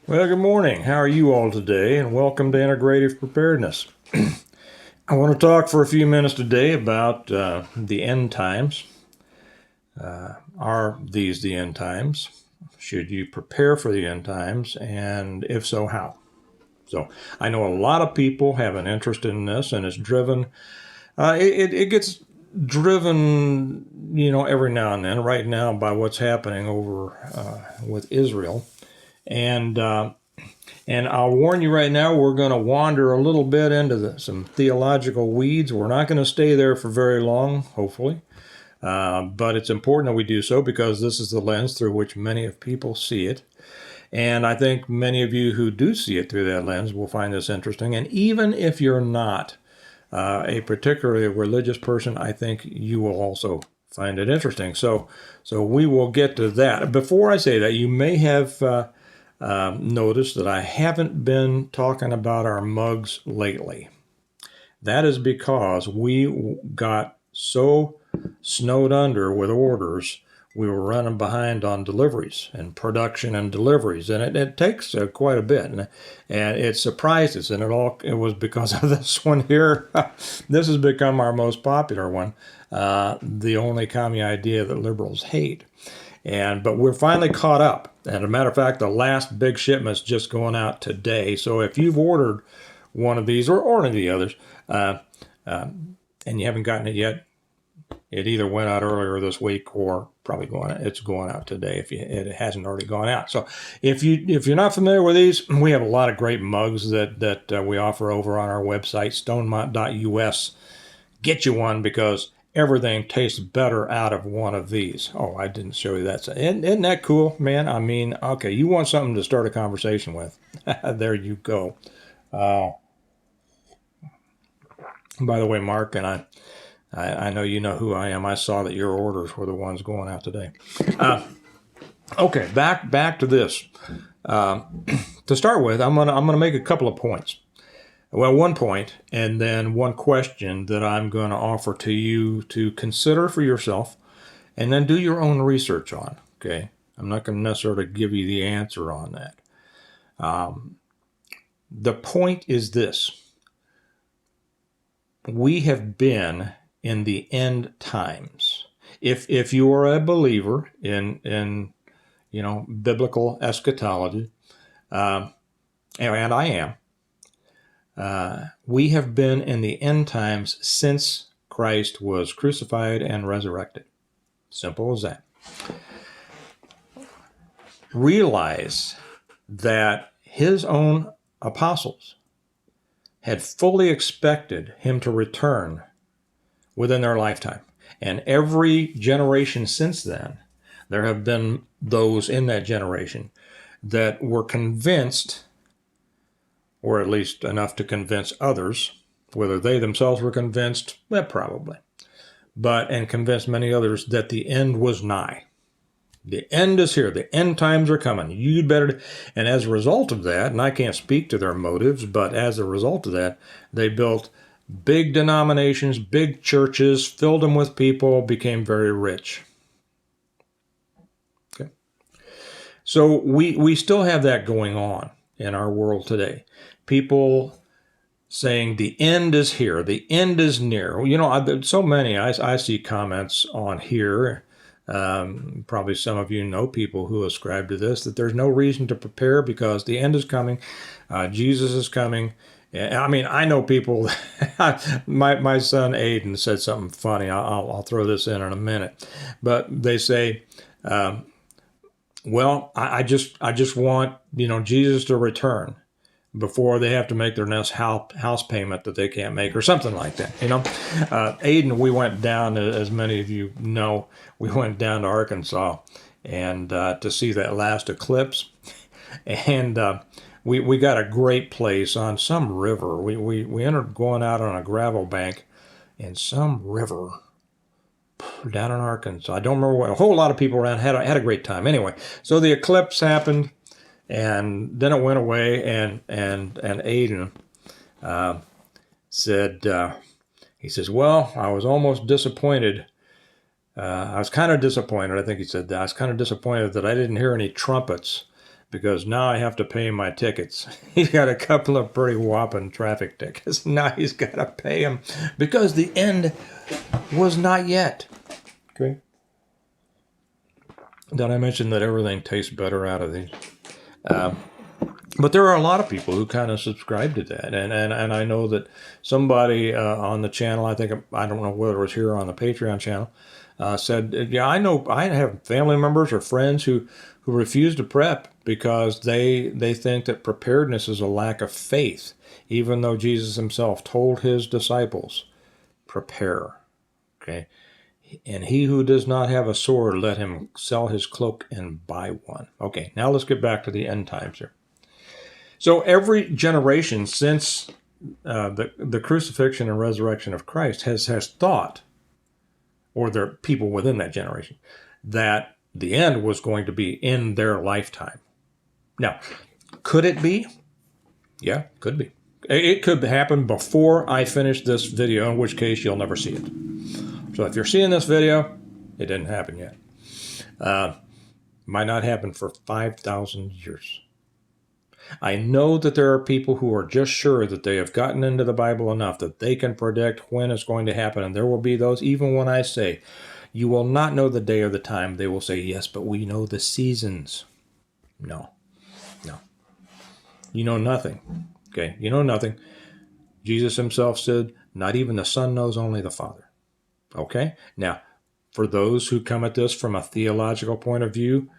Well, good morning. How are you all today? And welcome to Integrative Preparedness. I want to talk for a few minutes today about the end times. Are these the end times? Should you prepare for the end times? And if so, how? So I know a lot of people have an interest in this, and it's driven. It gets driven, every now and then. Right now, by what's happening over with Israel, and I'll warn you right now, we're going to wander a little bit into some theological weeds. We're not going to stay there for very long, hopefully. But it's important that we do so because this is the lens through which many of people see it. And I think many of you who do see it through that lens will find this interesting. And even if you're not a particularly religious person, I think you will also find it interesting. So we will get to that. Before I say that, you may have noticed that I haven't been talking about our mugs lately. That is because we got so snowed under with orders, we were running behind on deliveries and production and deliveries, and it takes quite a bit, and it surprised us, and it was because of this one here. This has become our most popular one, the only commie idea that liberals hate. But we're finally caught up. And as a matter of fact, the last big shipment's just going out today. So if you've ordered one of these or any of the others, and you haven't gotten it yet, it either went out earlier this week or probably it's going out today if it hasn't already gone out. So if you're not familiar with these, we have a lot of great mugs that we offer over on our website, stonemont.us. Get you one because everything tastes better out of one of these. Oh, I didn't show you that. Isn't that cool, man? I mean, okay, you want something to start a conversation with. There you go. By the way, Mark, and I know you know who I am. I saw that your orders were the ones going out today. Okay, back to this. To start with, I'm gonna make a couple of points. Well, one point, and then one question that I'm going to offer to you to consider for yourself, and then do your own research on. Okay, I'm not going to necessarily give you the answer on that. The point is this: we have been in the end times. If you are a believer in biblical eschatology, and I am. We have been in the end times since Christ was crucified and resurrected. Simple as that. Realize that his own apostles had fully expected him to return within their lifetime. And every generation since then, there have been those in that generation that were convinced, or at least enough to convince others. Whether they themselves were convinced, well, probably. And convinced many others that the end was nigh. The end is here. The end times are coming. You'd better. And as a result of that, and I can't speak to their motives, but as a result of that, they built big denominations, big churches, filled them with people, became very rich. Okay. So we still have that going on in our world today. People saying the end is here, the end is near. So many, I see comments on here. Probably some of you know people who ascribe to this, that there's no reason to prepare because the end is coming. Jesus is coming. I mean, I know people, my son Aiden said something funny. I'll throw this in a minute. But they say, well, I just want, Jesus to return before they have to make their next house payment that they can't make, or something like that. Aiden, we went down, as many of you know, we went down to Arkansas and to see that last eclipse, and we got a great place on some river. We ended up going out on a gravel bank in some river down in Arkansas. I don't remember what. A whole lot of people around had a great time. Anyway, so the eclipse happened. And then it went away, and Aiden said, he says, well, I was almost disappointed. I was kind of disappointed. I think he said that. I was kind of disappointed that I didn't hear any trumpets because now I have to pay my tickets. He's got a couple of pretty whopping traffic tickets. Now he's got to pay them because the end was not yet. Okay. Did I mention that everything tastes better out of these? But there are a lot of people who kind of subscribe to that. And I know that somebody on the channel, I don't know whether it was here or on the Patreon channel, said, yeah, I have family members or friends who refuse to prep because they think that preparedness is a lack of faith, even though Jesus himself told his disciples, prepare. Okay. And he who does not have a sword, let him sell his cloak and buy one. Okay, now let's get back to the end times here. So every generation since the crucifixion and resurrection of Christ has thought, or there are people within that generation, that the end was going to be in their lifetime. Now, could it be? Yeah, could be. It could happen before I finish this video, in which case you'll never see it. So if you're seeing this video, it didn't happen yet. Might not happen for 5,000 years. I know that there are people who are just sure that they have gotten into the Bible enough that they can predict when it's going to happen. And there will be those, even when I say, you will not know the day or the time, they will say, yes, but we know the seasons. No. You know nothing. Okay, you know nothing. Jesus himself said, not even the Son knows, only the Father. Okay, now, for those who come at this from a theological point of view,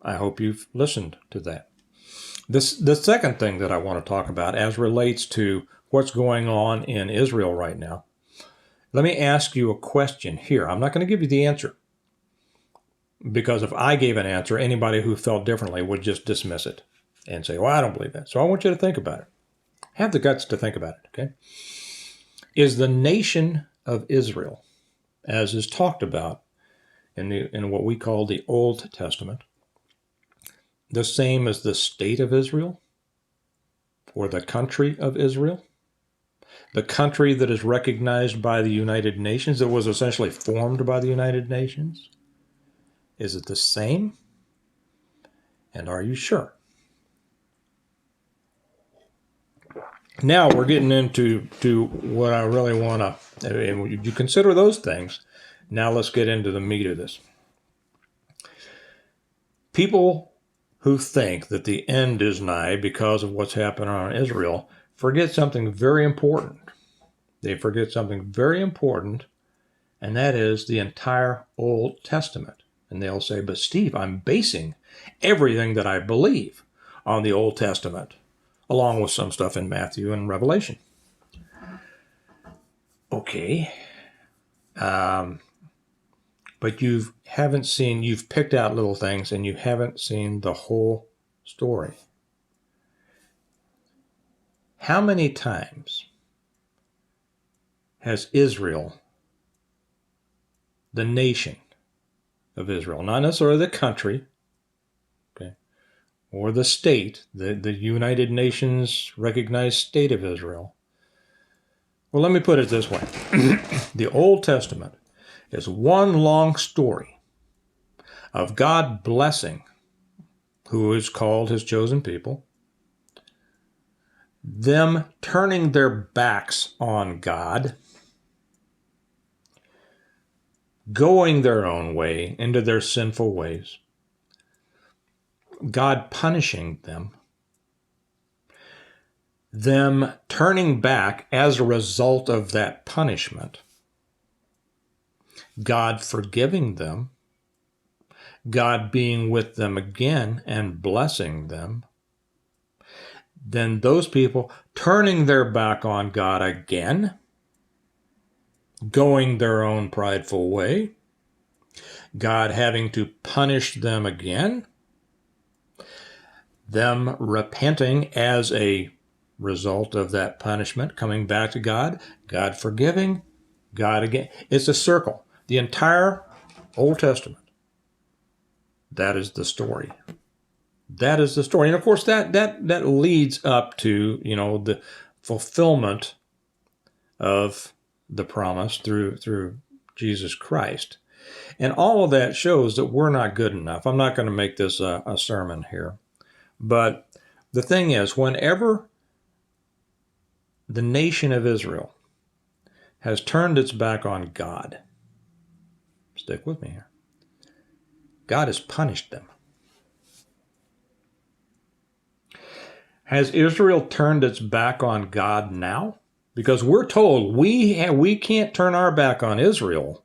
I hope you've listened to that. The second thing that I want to talk about as relates to what's going on in Israel right now, let me ask you a question here. I'm not going to give you the answer, because if I gave an answer, anybody who felt differently would just dismiss it and say, well, I don't believe that. So I want you to think about it. Have the guts to think about it, okay? Is the nation of Israel, as is talked about in what we call the Old Testament, the same as the state of Israel or the country of Israel? The country that is recognized by the United Nations, that was essentially formed by the United Nations? Is it the same? And are you sure? Now we're getting into what I really want to, and you consider those things. Now let's get into the meat of this. People who think that the end is nigh because of what's happening on Israel forget something very important. They forget something very important, and that is the entire Old Testament. And they'll say, but Steve, I'm basing everything that I believe on the Old Testament, along with some stuff in Matthew and Revelation. Okay. But you've picked out little things and you haven't seen the whole story. How many times has Israel, the nation of Israel, not necessarily the country, okay, or the state, the United Nations recognized state of Israel. Well, let me put it this way. The Old Testament is one long story of God blessing who is called his chosen people, them turning their backs on God, going their own way into their sinful ways, God punishing them turning back as a result of that punishment, God forgiving them, God being with them again and blessing them, then those people turning their back on God again, going their own prideful way, God having to punish them again, them repenting as a result of that punishment, coming back to God, God forgiving, God again. It's a circle. The entire Old Testament. That is the story. That is the story. And of course, that leads up to, the fulfillment of the promise through Jesus Christ. And all of that shows that we're not good enough. I'm not going to make this a sermon here. But the thing is, whenever the nation of Israel has turned its back on God, stick with me here, God has punished them. Has Israel turned its back on God now? Because we're told we can't turn our back on Israel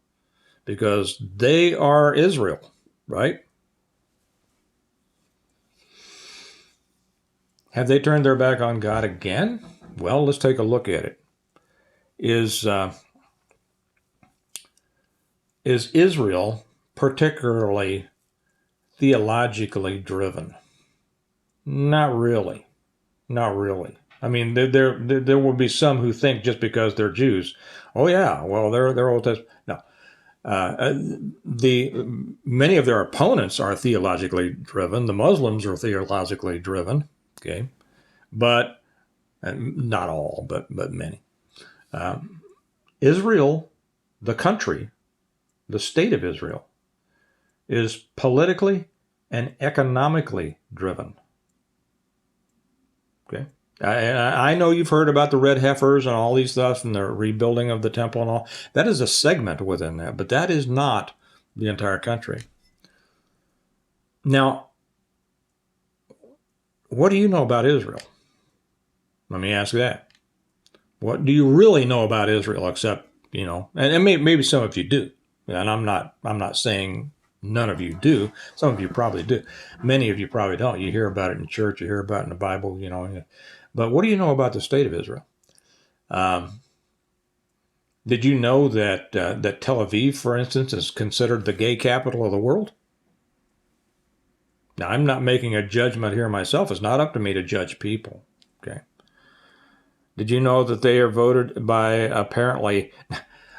because they are Israel, right? Have they turned their back on God again? Well, let's take a look at it. Is Israel particularly theologically driven? Not really. Not really. I mean, there will be some who think just because they're Jews, oh yeah, well they're Old Testament. No, many of their opponents are theologically driven. The Muslims are theologically driven. Okay, but not all, but many. Israel, the country, the state of Israel, is politically and economically driven. Okay. I know you've heard about the red heifers and all these stuff and the rebuilding of the temple and all. That is a segment within that, but that is not the entire country. Now, what do you know about Israel? Let me ask that. What do you really know about Israel except, and maybe some of you do. And I'm not saying none of you do. Some of you probably do. Many of you probably don't. You hear about it in church. You hear about it in the Bible, But what do you know about the state of Israel? Did you know that Tel Aviv, for instance, is considered the gay capital of the world? Now, I'm not making a judgment here myself. It's not up to me to judge people. Okay. Did you know that they are voted by, apparently,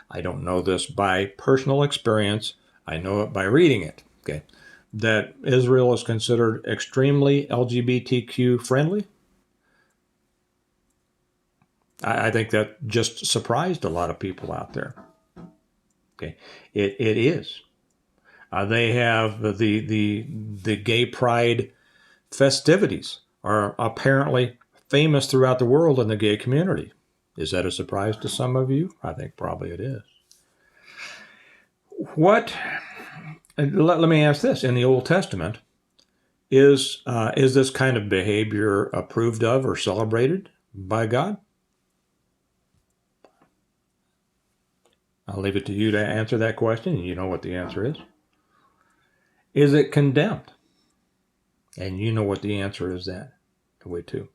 I don't know this by personal experience, I know it by reading it, okay, that Israel is considered extremely LGBTQ friendly? I think that just surprised a lot of people out there. Okay, it is. They have the gay pride festivities are apparently famous throughout the world in the gay community. Is that a surprise to some of you? I think probably it is. Let me ask this. In the Old Testament, is this kind of behavior approved of or celebrated by God? I'll leave it to you to answer that question. You know what the answer is. Is it condemned? And you know what the answer is that way too.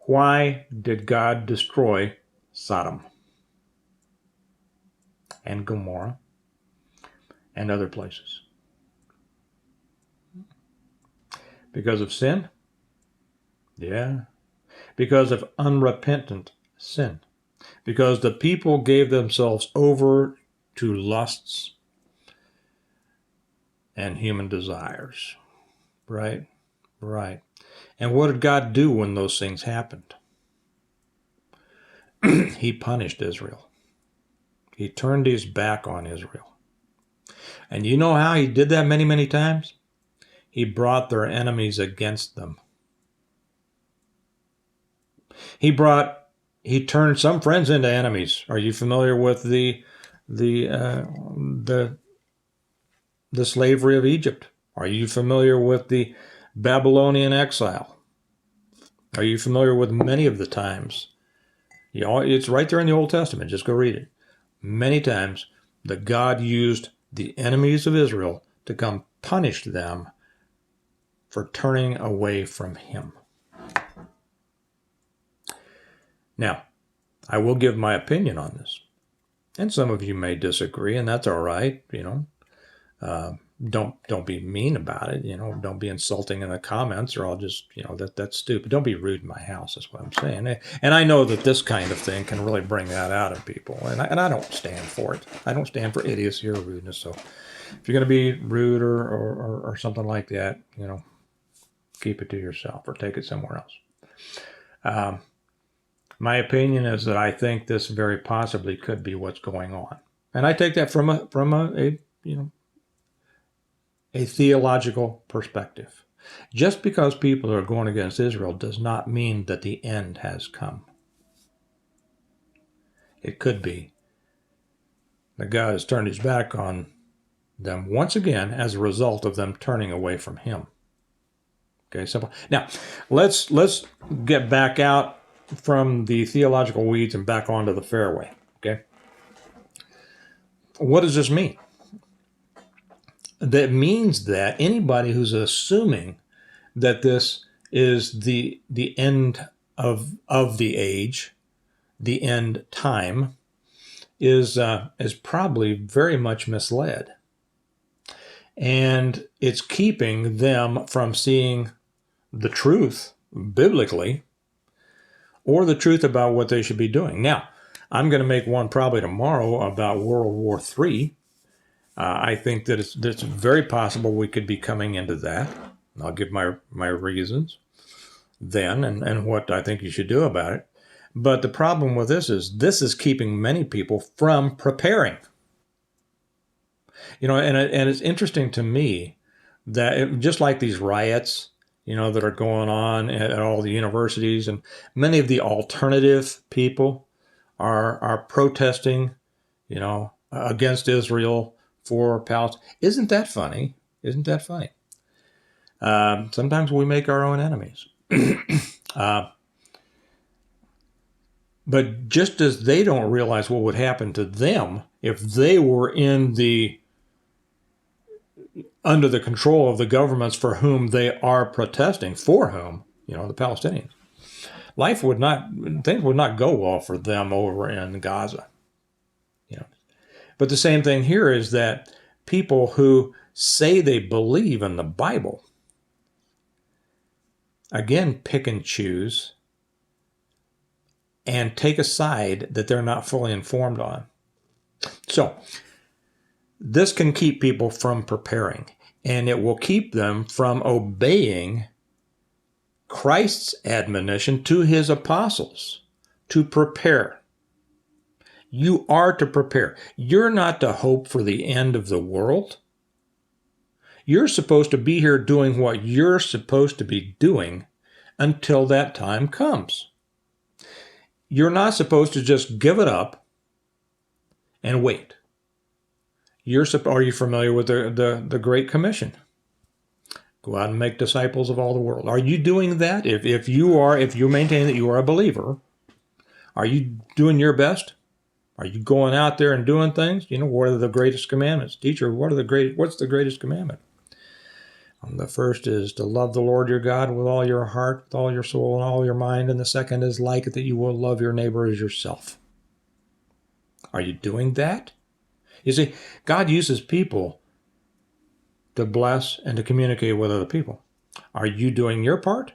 Why did God destroy Sodom and Gomorrah and other places? Because of sin? Yeah. Because of unrepentant sin. Because the people gave themselves over to lusts and human desires. Right? Right. And what did God do when those things happened? He punished Israel. He turned his back on Israel. And you know how he did that many, many times? He brought their enemies against them. He turned some friends into enemies. Are you familiar with the slavery of Egypt? Are you familiar with the Babylonian exile? Are you familiar with many of the times? It's right there in the Old Testament. Just go read it. Many times that God used the enemies of Israel to come punish them for turning away from him. Now, I will give my opinion on this. And some of you may disagree, and that's all right. Don't be mean about it. Don't be insulting in the comments, or I'll just, that's stupid. Don't be rude in my house, is what I'm saying. And I know that this kind of thing can really bring that out of people, and I don't stand for it. I don't stand for idiocy or rudeness. So if you're going to be rude or something like that, keep it to yourself or take it somewhere else. My opinion is that I think this very possibly could be what's going on, and I take that from a a theological perspective. Just because people are going against Israel does not mean that the end has come. It could be that God has turned his back on them once again as a result of them turning away from him. Okay, simple. Now, let's get back out from the theological weeds and back onto the fairway. Okay, what does this mean? That means that anybody who's assuming that this is the end of the age, the end time, is probably very much misled, and it's keeping them from seeing the truth biblically, or the truth about what they should be doing. Now, I'm going to make one probably tomorrow about World War III. I think that it's very possible we could be coming into that. I'll give my reasons then and what I think you should do about it. But the problem with this is keeping many people from preparing. And it's interesting to me that just like these riots, that are going on at all the universities, and many of the alternative people are protesting, against Israel for Palestine. Isn't that funny? Sometimes we make our own enemies. But just as they don't realize what would happen to them if they were under the control of the governments for whom they are protesting, for whom, the Palestinians, things would not go well for them over in Gaza. But the same thing here is that people who say they believe in the Bible, again, pick and choose and take a side that they're not fully informed on. So this can keep people from preparing, and it will keep them from obeying Christ's admonition to his apostles to prepare. You are to prepare. You're not to hope for the end of the world. You're supposed to be here doing what you're supposed to be doing until that time comes. You're not supposed to just give it up and wait. Are you familiar with the Great Commission? Go out and make disciples of all the world. Are you doing that? If you maintain that you are a believer, are you doing your best? Are you going out there and doing things? What are the greatest commandments? Teacher, what's the greatest commandment? The first is to love the Lord your God with all your heart, with all your soul, and all your mind. And the second is like it, that you will love your neighbor as yourself. Are you doing that? You see, God uses people to bless and to communicate with other people. Are you doing your part?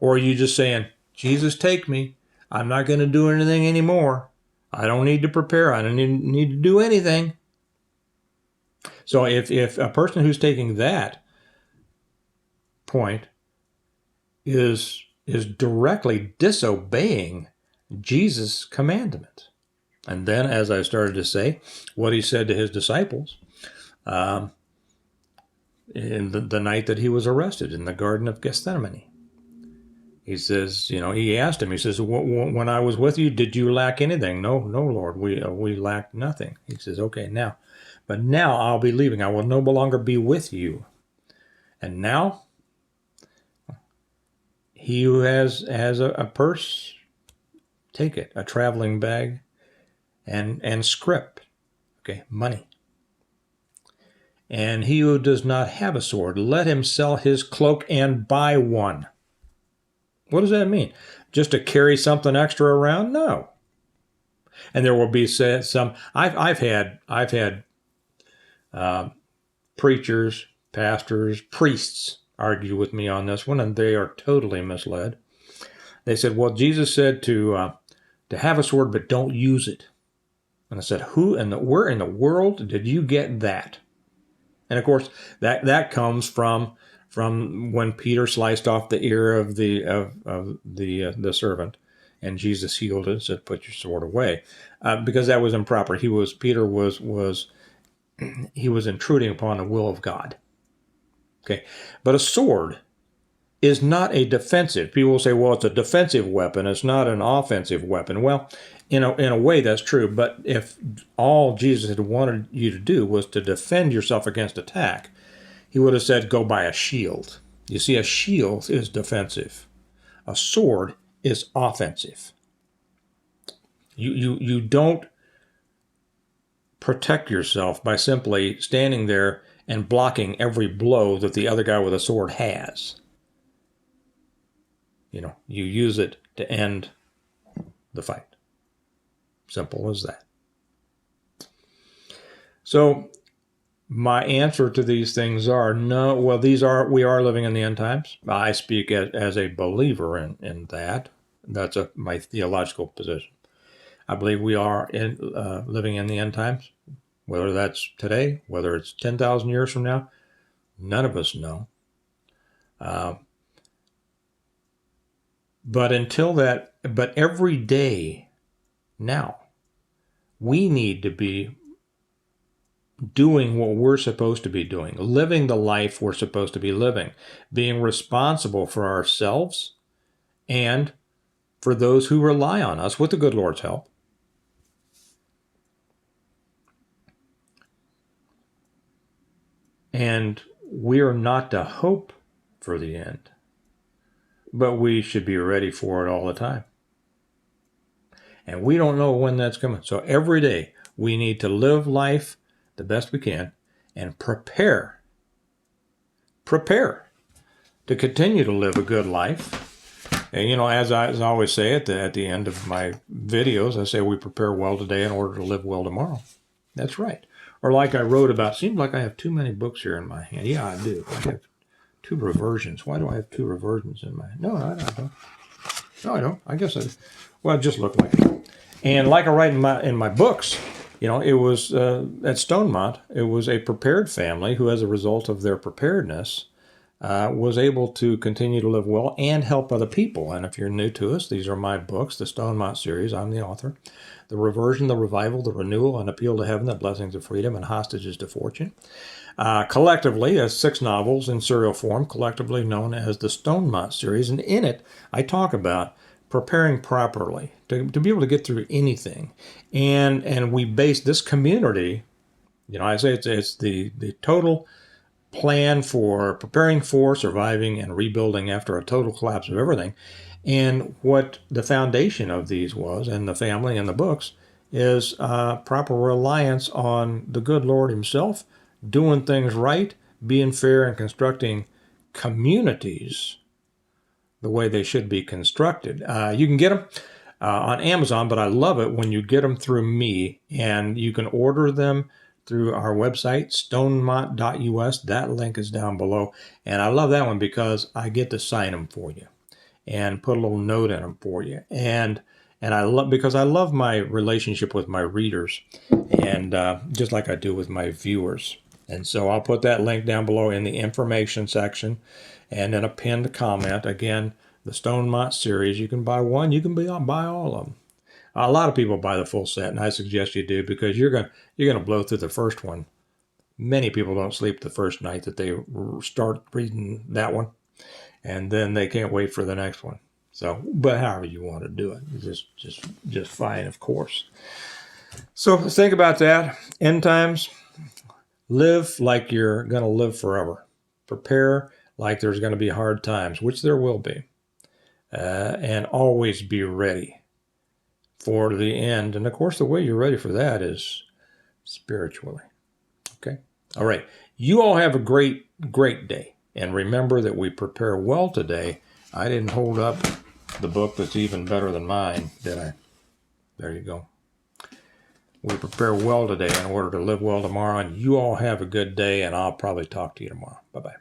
Or are you just saying, Jesus, take me. I'm not going to do anything anymore. I don't need to prepare. I don't need to do anything. So if a person who's taking that point is directly disobeying Jesus' commandment, and then, as I started to say, what he said to his disciples in the night that he was arrested in the Garden of Gethsemane. He says, he asked him, he says, when I was with you, did you lack anything? No, Lord, we lacked nothing. He says, okay, now I'll be leaving. I will no longer be with you. And now, he who has a purse, take it, a traveling bag, and scrip, okay, money. And he who does not have a sword, let him sell his cloak and buy one. What does that mean? Just to carry something extra around? No. And there will be some. I've had preachers, pastors, priests argue with me on this one, and they are totally misled. They said, "Well, Jesus said to have a sword, but don't use it." And I said, where in the world did you get that? And of course, that comes from when Peter sliced off the ear of the servant, and Jesus healed it and said, "Put your sword away," because that was improper. Peter was intruding upon the will of God. Okay, but a sword is not a defensive. People will say, well, it's a defensive weapon. It's not an offensive weapon. Well, in a way, that's true. But if all Jesus had wanted you to do was to defend yourself against attack, he would have said, go buy a shield. You see, a shield is defensive. A sword is offensive. You don't protect yourself by simply standing there and blocking every blow that the other guy with a sword has. You use it to end the fight. Simple as that. So my answer to these things are no. Well, we are living in the end times. I speak as a believer in that. That's my theological position. I believe we are living in the end times. Whether that's today, whether it's 10,000 years from now, none of us know. But every day now, we need to be doing what we're supposed to be doing, living the life we're supposed to be living, being responsible for ourselves and for those who rely on us with the good Lord's help. And we are not to hope for the end, but we should be ready for it all the time. And we don't know when that's coming. So every day we need to live life the best we can and prepare to continue to live a good life. And, as I always say at the end of my videos, I say we prepare well today in order to live well tomorrow. That's right. Or like I wrote about, seems like I have too many books here in my hand. Yeah, I do. I have 2 reversions. Why do I have 2 reversions in my hand? No, I don't. No, I don't. I guess it just looked like it. And like I write in my books, it was at Stonemont, it was a prepared family who, as a result of their preparedness, was able to continue to live well and help other people. And if you're new to us, these are my books, the Stonemont series. I'm the author. The Reversion, the Revival, the Renewal, An Appeal to Heaven, the Blessings of Freedom, and Hostages to Fortune. Collectively, as 6 novels in serial form, collectively known as the Stonemont series. And in it, I talk about preparing properly to be able to get through anything. And we base this community, I say it's the total plan for preparing for, surviving, and rebuilding after a total collapse of everything. And what the foundation of these was, and the family and the books, is proper reliance on the good Lord himself, doing things right, being fair, and constructing communities the way they should be constructed. You can get them on Amazon, but I love it when you get them through me, and you can order them through our website, stonemont.us. That link is down below. And I love that one because I get to sign them for you and put a little note in them for you. And I love my relationship with my readers, and just like I do with my viewers. And so I'll put that link down below in the information section, and then a pinned comment. Again, the Stonemont series, you can buy one, you can buy all of them. A lot of people buy the full set, and I suggest you do, because you're gonna blow through the first one. Many people don't sleep the first night that they start reading that one, and then they can't wait for the next one. So, but however you want to do it, just fine, of course. So think about that. End times. Live like you're going to live forever. Prepare like there's going to be hard times, which there will be. And always be ready for the end. And of course, the way you're ready for that is spiritually. Okay? All right. You all have a great, great day. And remember that we prepare well today. I didn't hold up the book that's even better than mine, did I? There you go. We prepare well today in order to live well tomorrow. And you all have a good day, and I'll probably talk to you tomorrow. Bye-bye.